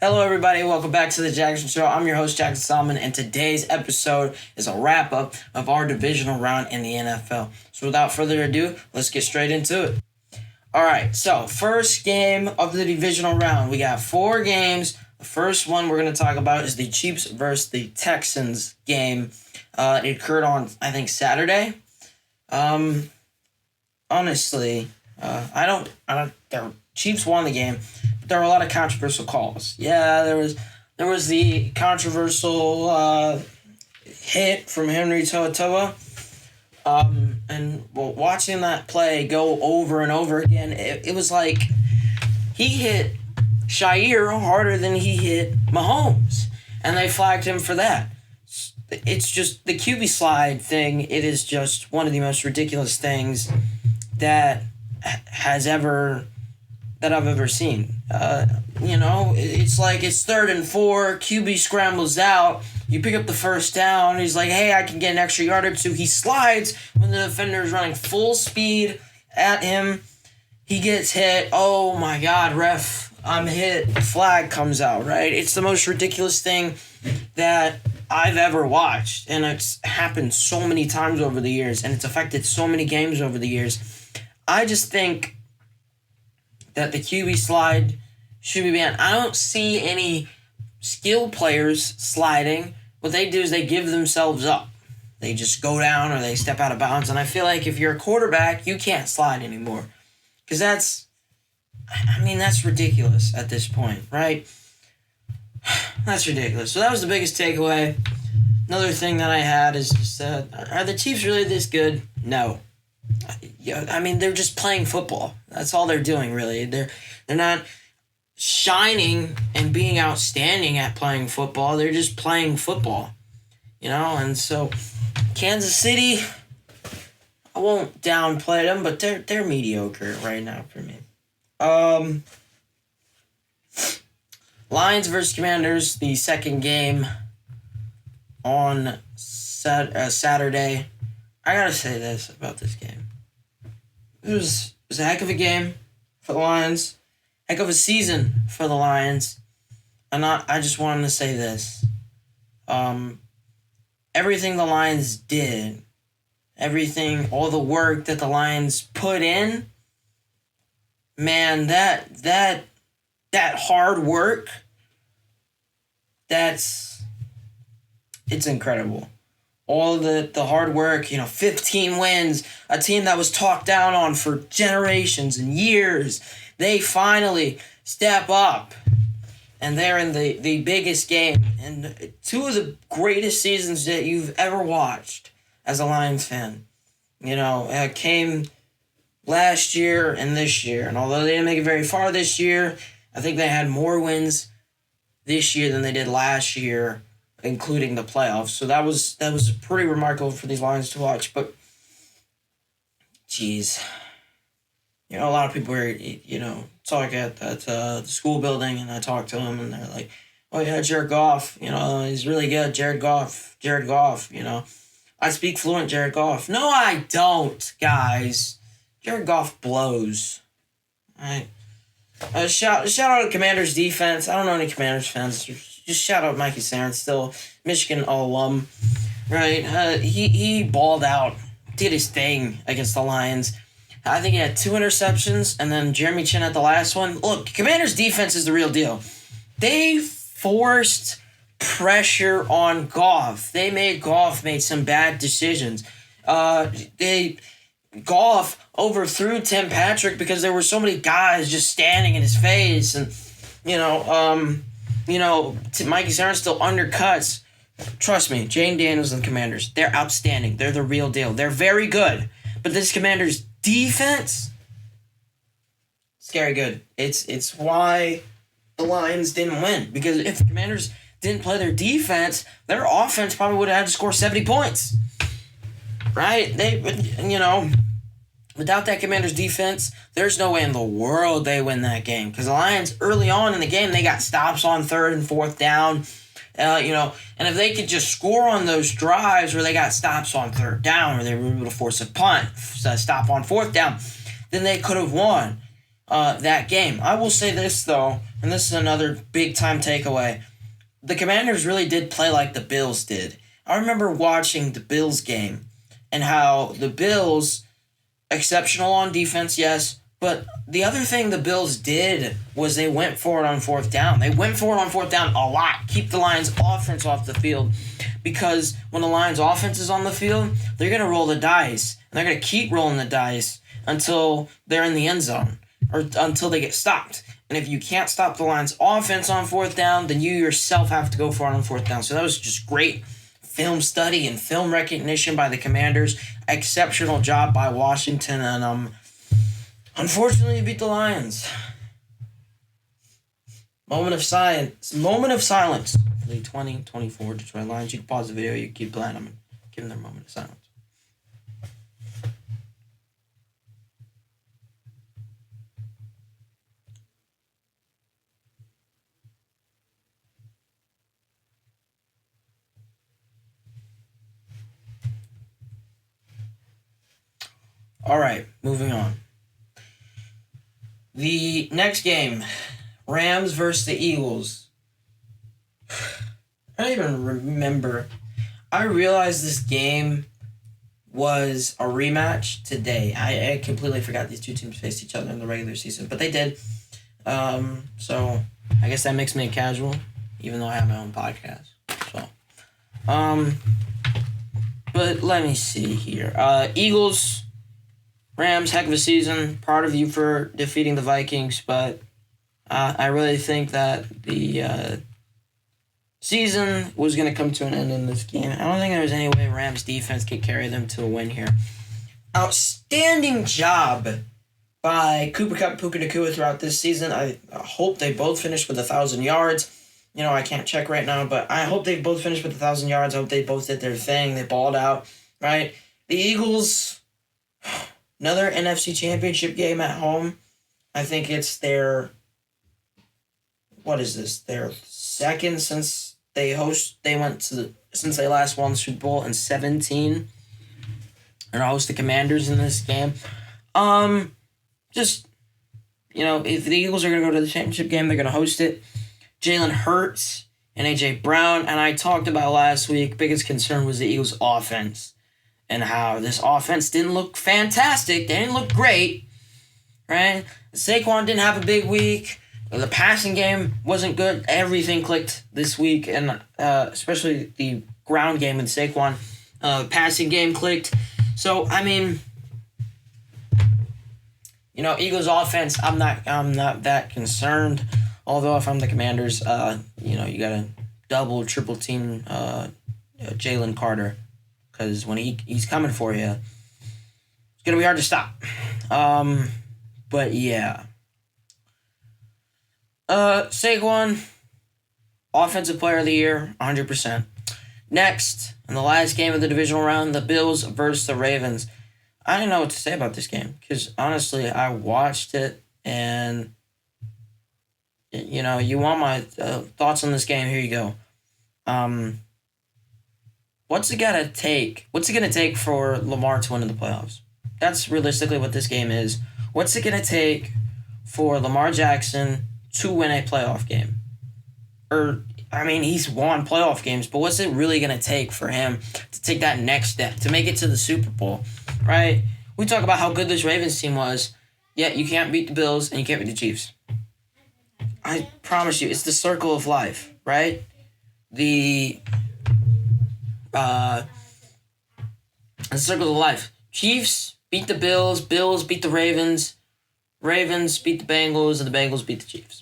Hello, everybody. Welcome back to the Jaxon Show. I'm your host, Jackson Solomon, and today's episode is a wrap-up of our divisional round in the NFL. So without further ado, let's get straight into it. All right, so first game of the divisional round. We got 4 games. The first one we're going to talk about is the Chiefs versus the Texans game. It occurred on, I think, Saturday. Honestly, the Chiefs won the game. There were a lot of controversial calls. Yeah, there was the controversial hit from Henry To'oTo'o. Watching that play go over and over again, it was like he hit Shair harder than he hit Mahomes, and they flagged him for that. It's just the QB slide thing. It is just one of the most ridiculous things that I've ever seen. It's like it's 3rd and 4, QB scrambles out, you pick up the first down, he's like, hey, I can get an extra yard or two. He slides when the defender is running full speed at him. He gets hit. Oh my God, ref, I'm hit. Flag comes out, right? It's the most ridiculous thing that I've ever watched, and it's happened so many times over the years, and it's affected so many games over the years. I just think that the QB slide should be banned. I don't see any skilled players sliding. What they do is they give themselves up. They just go down or they step out of bounds. And I feel like if you're a quarterback, you can't slide anymore. Because that's ridiculous at this point, right? That's ridiculous. So that was the biggest takeaway. Another thing that I had is just, are the Chiefs really this good? No. They're just playing football. That's all they're doing, really. They're not shining and being outstanding at playing football. They're just playing football, And so, Kansas City, I won't downplay them, but they're mediocre right now for me. Lions versus Commanders, the second game on Saturday. I gotta say this about this game. It was a heck of a game for the Lions. Heck of a season for the Lions. And I just wanted to say this. Everything the Lions did, all the work that the Lions put in, man, that hard work, it's incredible. All the hard work, 15 wins, a team that was talked down on for generations and years, they finally step up, and they're in the biggest game, and 2 of the greatest seasons that you've ever watched as a Lions fan. It came last year and this year, and although they didn't make it very far this year, I think they had more wins this year than they did last year, including the playoffs. So that was pretty remarkable for these Lions to watch. But, geez, a lot of people were, talk at the school building, and I talked to them, and they're like, oh, yeah, Jared Goff, he's really good. Jared Goff, I speak fluent Jared Goff. No, I don't, guys. Jared Goff blows. All right. Shout out to Commanders defense. I don't know any Commanders fans. Just shout out Mikey Sarin, still Michigan alum, right? He balled out, did his thing against the Lions. I think he had 2 interceptions, and then Jeremy Chin at the last one. Look, Commanders defense is the real deal. They forced pressure on Goff. They made Goff make some bad decisions. Goff overthrew Tim Patrick because there were so many guys just standing in his face, and Mikey Sarin still undercuts. Trust me, Jane Daniels and Commanders, they're outstanding. They're the real deal. They're very good. But this Commanders defense, scary good. It's why the Lions didn't win. Because if the Commanders didn't play their defense, their offense probably would have had to score 70 points. Right? Without that Commanders defense, there's no way in the world they win that game. Because the Lions, early on in the game, they got stops on 3rd and 4th down. And if they could just score on those drives where they got stops on 3rd down, or they were able to force a punt, stop on 4th down, then they could have won. that game. I will say this, though, and this is another big-time takeaway. The Commanders really did play like the Bills did. I remember watching the Bills game and how the Bills, exceptional on defense, yes, but the other thing the Bills did was they went for it on fourth down. They went for it on fourth down a lot. Keep the Lions' offense off the field. Because when the Lions' offense is on the field, they're going to roll the dice. And they're going to keep rolling the dice until they're in the end zone. Or until they get stopped. And if you can't stop the Lions' offense on fourth down, then you yourself have to go for it on fourth down. So that was just great film study and film recognition by the Commanders. Exceptional job by Washington. And unfortunately, you beat the Lions. Moment of silence for the 2024 Detroit Lions. You can pause the video. You can keep playing them and give them their moment of silence. All right, moving on. The next game, Rams versus the Eagles. I don't even remember. I realized this game was a rematch today. I completely forgot these two teams faced each other in the regular season, but they did. So I guess that makes me a casual, even though I have my own podcast. So, but let me see here. Eagles, Rams, heck of a season. Proud of you for defeating the Vikings, but I really think that the season was going to come to an end in this game. I don't think there was any way Rams defense could carry them to a win here. Outstanding job by Cooper Kupp and Puka Nacua throughout this season. I hope they both finish with 1,000 yards. You know, I can't check right now, but I hope they both finished with 1,000 yards. I hope they both did their thing. They balled out, right? The Eagles, another NFC Championship game at home. I think it's their, what is this? Their second since since they last won the Super Bowl in 2017. They're going to host the Commanders in this game. Just, you know, if the Eagles are going to go to the championship game, they're going to host it. Jalen Hurts and A.J. Brown, and I talked about last week, biggest concern was the Eagles' offense and how this offense didn't look fantastic. They didn't look great, right? Saquon didn't have a big week. The passing game wasn't good. Everything clicked this week, and especially the ground game with Saquon. Passing game clicked. So, I mean, you know, Eagles offense, I'm not that concerned. Although if I'm the Commanders, you know, you gotta double, triple team Jalen Carter, because when he's coming for you, it's gonna be hard to stop. But yeah, Saquon, offensive player of the year, 100%. Next, in the last game of the divisional round, the Bills versus the Ravens. I didn't know what to say about this game because honestly, I watched it and. You know, you want my thoughts on this game? Here you go. What's it gonna take? What's it gonna take for Lamar to win in the playoffs? That's realistically what this game is. What's it gonna take for Lamar Jackson to win a playoff game? Or, I mean, he's won playoff games, but what's it really gonna take for him to take that next step, to make it to the Super Bowl, right? We talk about how good this Ravens team was, yet you can't beat the Bills and you can't beat the Chiefs. I promise you, it's the circle of life, right? The circle of life. Chiefs beat the Bills, Bills beat the Ravens, Ravens beat the Bengals, and the Bengals beat the Chiefs.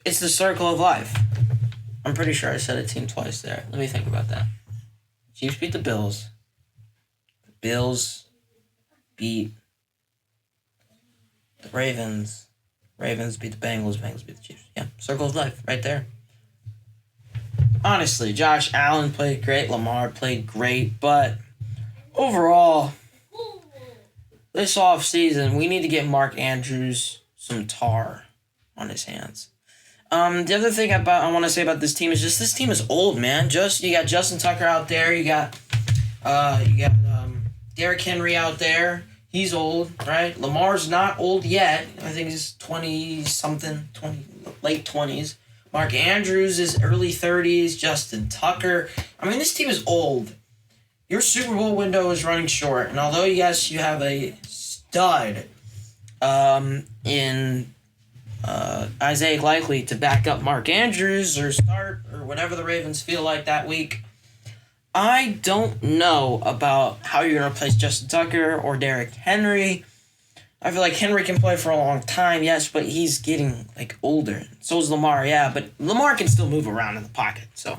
It's the circle of life. I'm pretty sure I said a team twice there. Let me think about that. Chiefs beat the Bills. The Bills beat the Ravens. Ravens beat the Bengals, Bengals beat the Chiefs. Yeah, circle of life right there. Honestly, Josh Allen played great. Lamar played great. But overall, this offseason, we need to get Mark Andrews some tar on his hands. The other thing I want to say about this team is just this team is old, man. You got Justin Tucker out there. You got Derrick Henry out there. He's old, right? Lamar's not old yet. I think he's 20-something, late 20s. Mark Andrews is early 30s. Justin Tucker. I mean, this team is old. Your Super Bowl window is running short. And although, yes, you have a stud in Isaiah Likely to back up Mark Andrews or start or whatever the Ravens feel like that week, I don't know about how you're going to replace Justin Tucker or Derrick Henry. I feel like Henry can play for a long time, yes, but he's getting, older. So is Lamar, yeah, but Lamar can still move around in the pocket, so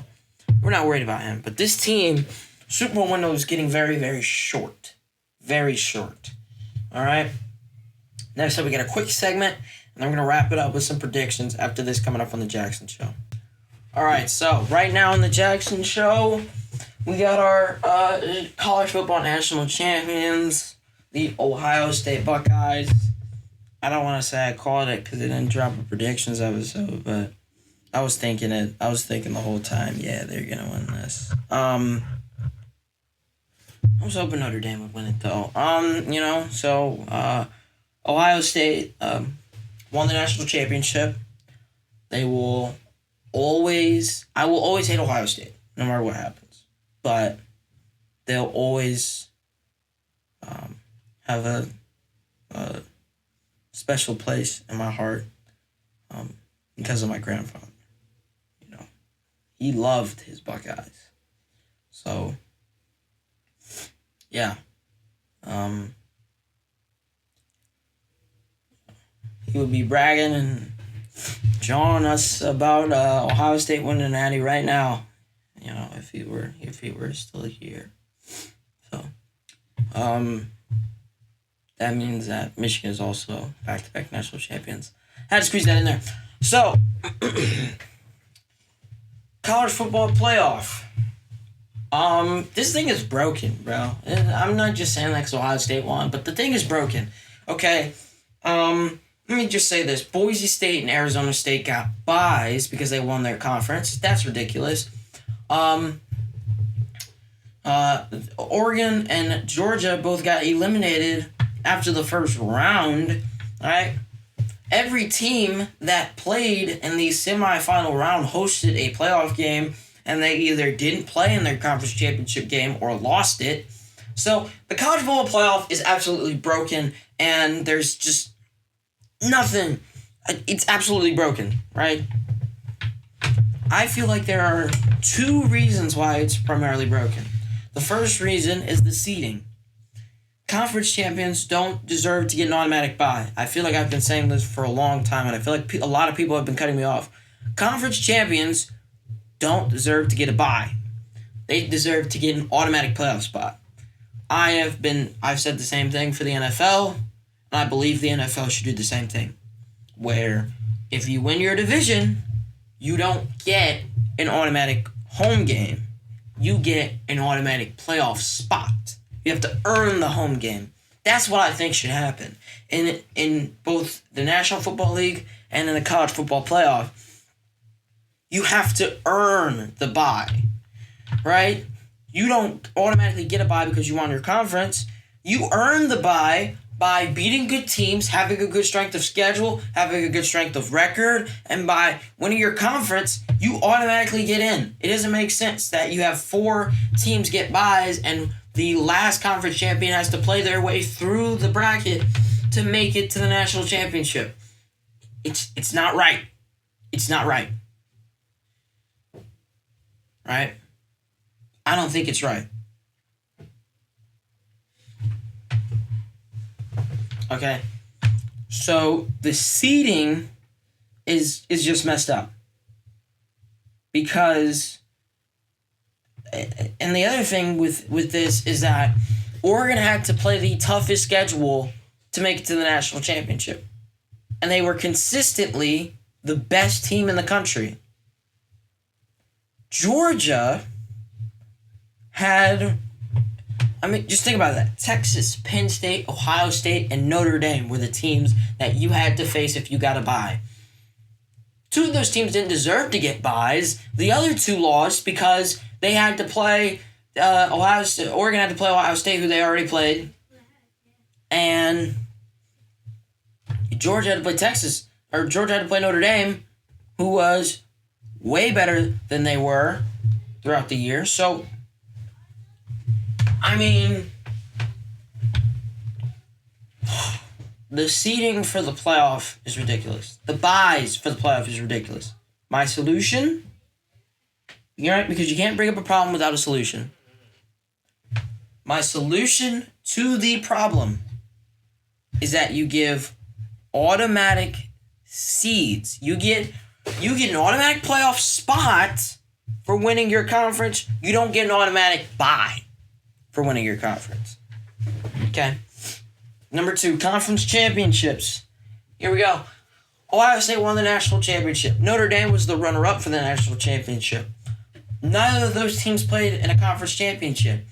we're not worried about him. But this team, Super Bowl window is getting very, very short. Very short. All right? Next up, we got a quick segment, and I'm going to wrap it up with some predictions after this coming up on the Jaxon Show. All right, so right now on the Jaxon Show, we got our college football national champions, the Ohio State Buckeyes. I don't want to say I called it because it didn't drop a predictions episode, but I was thinking it. I was thinking the whole time, yeah, they're going to win this. I was hoping Notre Dame would win it, though. Ohio State won the national championship. I will always hate Ohio State, no matter what happens. But they'll always have a special place in my heart because of my grandfather. He loved his Buckeyes. So, yeah. He would be bragging and jawing us about Ohio State winning the Natty right now. If he were still here. So, that means that Michigan is also back-to-back national champions. Had to squeeze that in there. So, college football playoff. This thing is broken, bro. I'm not just saying that because Ohio State won, but the thing is broken. Okay, let me just say this. Boise State and Arizona State got byes because they won their conference. That's ridiculous. Oregon and Georgia both got eliminated after the first round, right? Every team that played in the semifinal round hosted a playoff game, and they either didn't play in their conference championship game or lost it. So the college football playoff is absolutely broken, and there's just nothing. It's absolutely broken, right? I feel like there are two reasons why it's primarily broken. The first reason is the seeding. Conference champions don't deserve to get an automatic bye. I feel like I've been saying this for a long time, and I feel like a lot of people have been cutting me off. Conference champions don't deserve to get a bye. They deserve to get an automatic playoff spot. I've said the same thing for the NFL, and I believe the NFL should do the same thing. Where if you win your division, you don't get an automatic home game. You get an automatic playoff spot. You have to earn the home game. That's what I think should happen. In both the National Football League and in the college football playoff, you have to earn the bye, right? You don't automatically get a bye because you won your conference. You earn the bye by beating good teams, having a good strength of schedule, having a good strength of record, and by winning your conference, you automatically get in. It doesn't make sense that you have 4 teams get byes and the last conference champion has to play their way through the bracket to make it to the national championship. It's not right. It's not right. Right? I don't think it's right. Okay? So the seeding is just messed up. Because, and the other thing with this is that Oregon had to play the toughest schedule to make it to the national championship. And they were consistently the best team in the country. Georgia had, just think about that. Texas, Penn State, Ohio State, and Notre Dame were the teams that you had to face if you got a bye. 2 of those teams didn't deserve to get byes. The other 2 lost because they had to play Oregon had to play Ohio State, who they already played. And Georgia had to play Texas, or Georgia had to play Notre Dame, who was way better than they were throughout the year. So, I mean, the seeding for the playoff is ridiculous. The buys for the playoff is ridiculous. My solution, because you can't bring up a problem without a solution. My solution to the problem is that you give automatic seeds. You get an automatic playoff spot for winning your conference. You don't get an automatic bye for winning your conference. Okay. Number 2, conference championships. Here we go. Ohio State won the national championship. Notre Dame was the runner-up for the national championship. Neither of those teams played in a conference championship.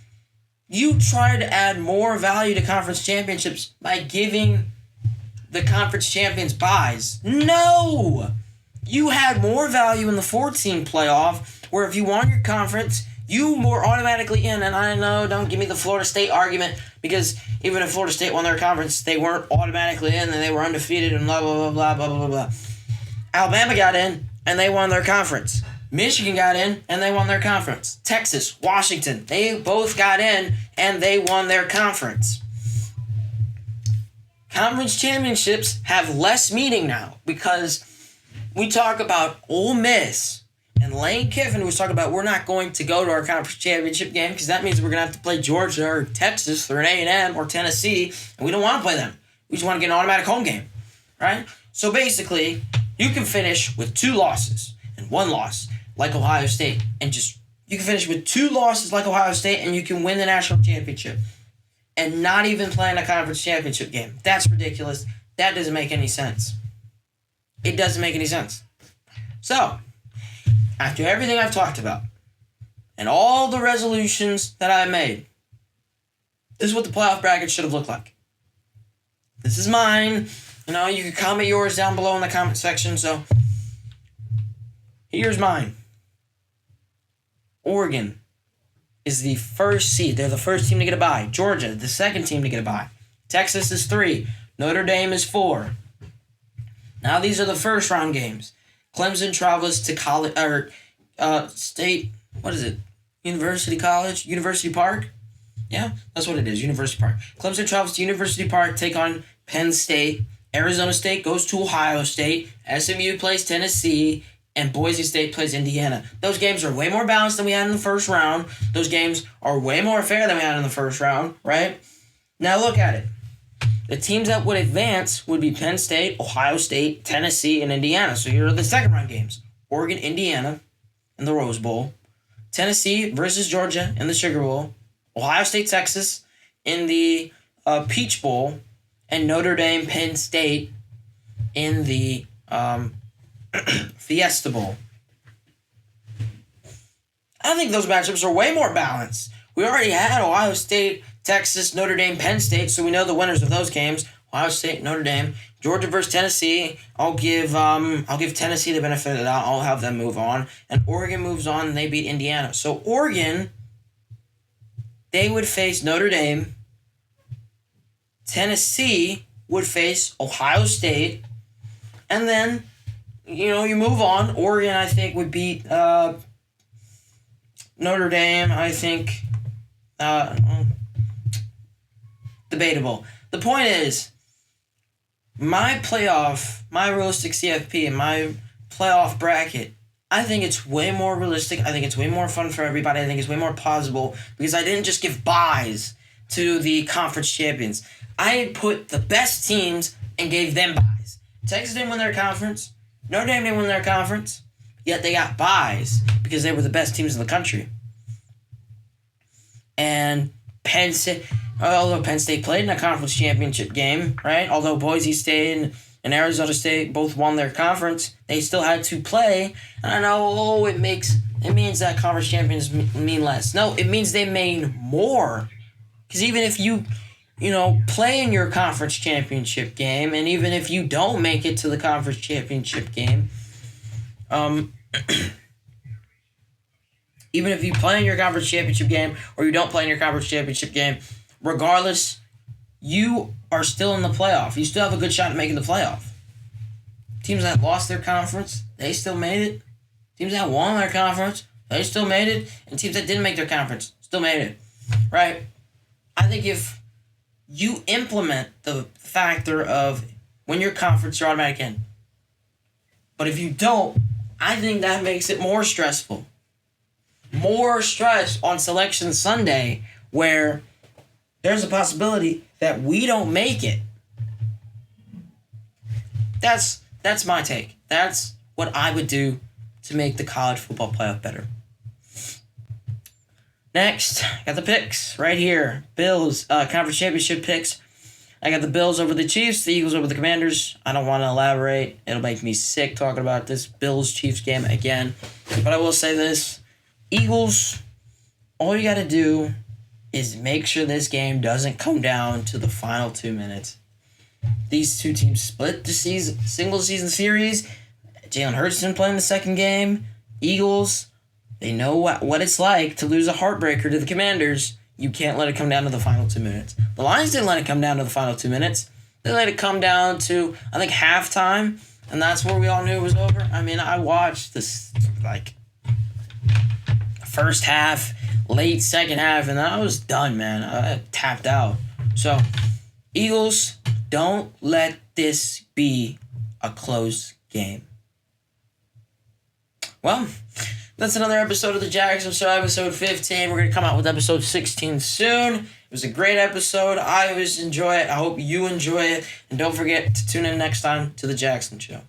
You try to add more value to conference championships by giving the conference champions buys. No! You had more value in the 4-team playoff, where if you won your conference, you were automatically in. And I know, don't give me the Florida State argument, because even if Florida State won their conference, they weren't automatically in, and they were undefeated and blah, blah, blah, blah, blah, blah, blah. Alabama got in, and they won their conference. Michigan got in, and they won their conference. Texas, Washington, they both got in, and they won their conference. Conference championships have less meaning now, because we talk about Ole Miss, and Lane Kiffin was talking about, we're not going to go to our conference championship game, because that means we're going to have to play Georgia or Texas or an A&M or Tennessee, and we don't want to play them. We just want to get an automatic home game, right? So basically, you can finish with 2 losses and 1 loss, like Ohio State, and you can finish with 2 losses like Ohio State, and you can win the national championship and not even play in a conference championship game. That's ridiculous. That doesn't make any sense. It doesn't make any sense. So, after everything I've talked about and all the resolutions that I made, this is what the playoff bracket should have looked like. This is mine. You can comment yours down below in the comment section. So, here's mine. Oregon is the first seed. They're the first team to get a bye. Georgia, the second team to get a bye. Texas is 3. Notre Dame is 4. Now these are the first round games. Clemson travels to college state. What is it? University College? University Park? Yeah, that's what it is. University Park. Clemson travels to University Park, take on Penn State. Arizona State goes to Ohio State. SMU plays Tennessee. And Boise State plays Indiana. Those games are way more balanced than we had in the first round. Those games are way more fair than we had in the first round, right? Now look at it. The teams that would advance would be Penn State, Ohio State, Tennessee, and Indiana. So here are the second round games. Oregon, Indiana in the Rose Bowl. Tennessee versus Georgia in the Sugar Bowl. Ohio State, Texas in the Peach Bowl. And Notre Dame, Penn State in the Fiesta Bowl. I think those matchups are way more balanced. We already had Ohio State, Texas, Notre Dame, Penn State, so we know the winners of those games. Ohio State, Notre Dame, Georgia versus Tennessee. I'll give Tennessee the benefit of the doubt. I'll have them move on. And Oregon moves on, and they beat Indiana. So Oregon, they would face Notre Dame. Tennessee would face Ohio State. And then you move on. Oregon, I think, would beat Notre Dame. I think debatable. The point is, my realistic CFP and my playoff bracket, I think it's way more realistic. I think it's way more fun for everybody. I think it's way more plausible because I didn't just give buys to the conference champions. I put the best teams and gave them buys. Texas didn't win their conference. Notre Dame didn't win their conference, yet they got buys because they were the best teams in the country. And Penn State, although Penn State played in a conference championship game, right? Although Boise State and Arizona State both won their conference, they still had to play. And I know, it means that conference champions mean less. No, it means they mean more. Because even if you play in your conference championship game, and even if you don't make it to the conference championship game, even if you play in your conference championship game or you don't play in your conference championship game, regardless, you are still in the playoff. You still have a good shot at making the playoff. Teams that lost their conference, they still made it. Teams that won their conference, they still made it. And teams that didn't make their conference still made it. Right? I think if you implement the factor of win your conference, you're automatic in. But if you don't, I think that makes it more stressful. More stress on Selection Sunday, where there's a possibility that we don't make it. That's my take. That's what I would do to make the college football playoff better. Next, got the picks right here. Bills, conference championship picks. I got the Bills over the Chiefs, the Eagles over the Commanders. I don't want to elaborate. It'll make me sick talking about this Bills-Chiefs game again. But I will say this. Eagles, all you got to do is make sure this game doesn't come down to the final 2 minutes. These two teams split the single season series. Jalen Hurts didn't play in the second game. Eagles, they know what it's like to lose a heartbreaker to the Commanders. You can't let it come down to the final 2 minutes. The Lions didn't let it come down to the final 2 minutes. They let it come down to, I think, halftime, and that's where we all knew it was over. I mean, I watched this, first half, late second half, and I was done, man. I tapped out. So, Eagles, don't let this be a close game. Well, that's another episode of the Jaxon Show, episode 15. We're going to come out with episode 16 soon. It was a great episode. I always enjoy it. I hope you enjoy it. And don't forget to tune in next time to the Jaxon Show.